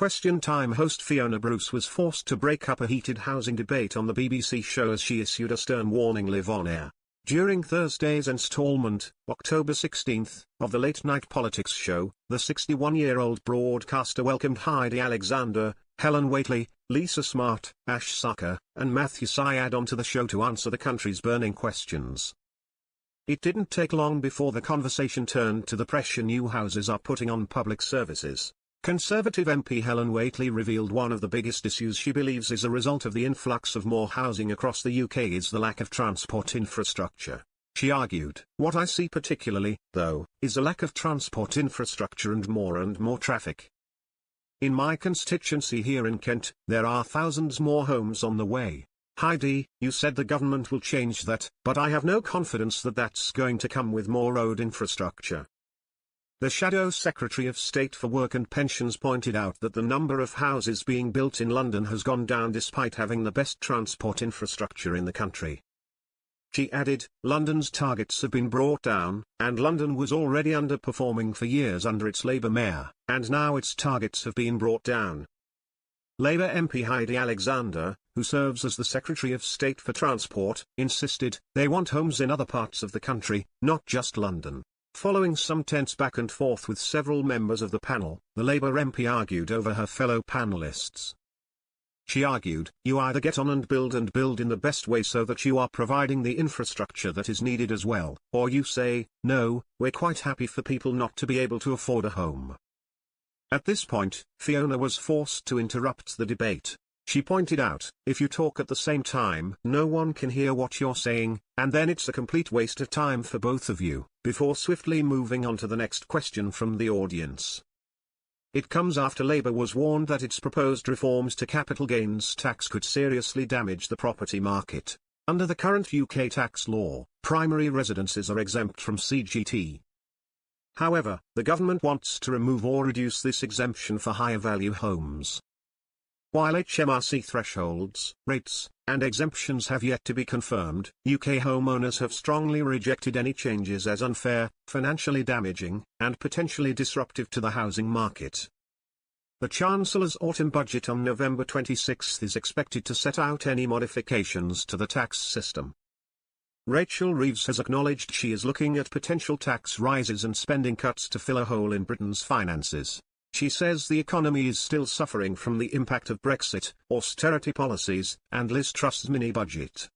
Question Time host Fiona Bruce was forced to break up a heated housing debate on the BBC show as she issued a stern warning live on air. During Thursday's instalment, October 16, of the late-night politics show, the 61-year-old broadcaster welcomed Heidi Alexander, Helen Whately, Lisa Smart, Ash Sarkar, and Matthew Syed onto the show to answer the country's burning questions. It didn't take long before the conversation turned to the pressure new houses are putting on public services. Conservative MP Helen Whately revealed one of the biggest issues she believes is a result of the influx of more housing across the UK is the lack of transport infrastructure. She argued, "What I see particularly, though, is a lack of transport infrastructure and more traffic. In my constituency here in Kent, there are thousands more homes on the way. Heidi, you said the government will change that, but I have no confidence that that's going to come with more road infrastructure." The Shadow Secretary of State for Work and Pensions pointed out that the number of houses being built in London has gone down despite having the best transport infrastructure in the country. She added, London's targets have been brought down, and London was already underperforming for years under its Labour mayor, and now its targets have been brought down. Labour MP Heidi Alexander, who serves as the Secretary of State for Transport, insisted, they want homes in other parts of the country, not just London. Following some tense back and forth with several members of the panel, the Labour MP argued over her fellow panellists. She argued, you either get on and build in the best way so that you are providing the infrastructure that is needed as well, or you say, no, we're quite happy for people not to be able to afford a home. At this point, Fiona was forced to interrupt the debate. She pointed out, if you talk at the same time, no one can hear what you're saying, and then it's a complete waste of time for both of you, before swiftly moving on to the next question from the audience. It comes after Labour was warned that its proposed reforms to capital gains tax could seriously damage the property market. Under the current UK tax law, primary residences are exempt from CGT. However, the government wants to remove or reduce this exemption for higher value homes. While HMRC thresholds, rates, and exemptions have yet to be confirmed, UK homeowners have strongly rejected any changes as unfair, financially damaging, and potentially disruptive to the housing market. The Chancellor's autumn budget on November 26 is expected to set out any modifications to the tax system. Rachel Reeves has acknowledged she is looking at potential tax rises and spending cuts to fill a hole in Britain's finances. She says the economy is still suffering from the impact of Brexit, austerity policies, and Liz Truss's mini-budget.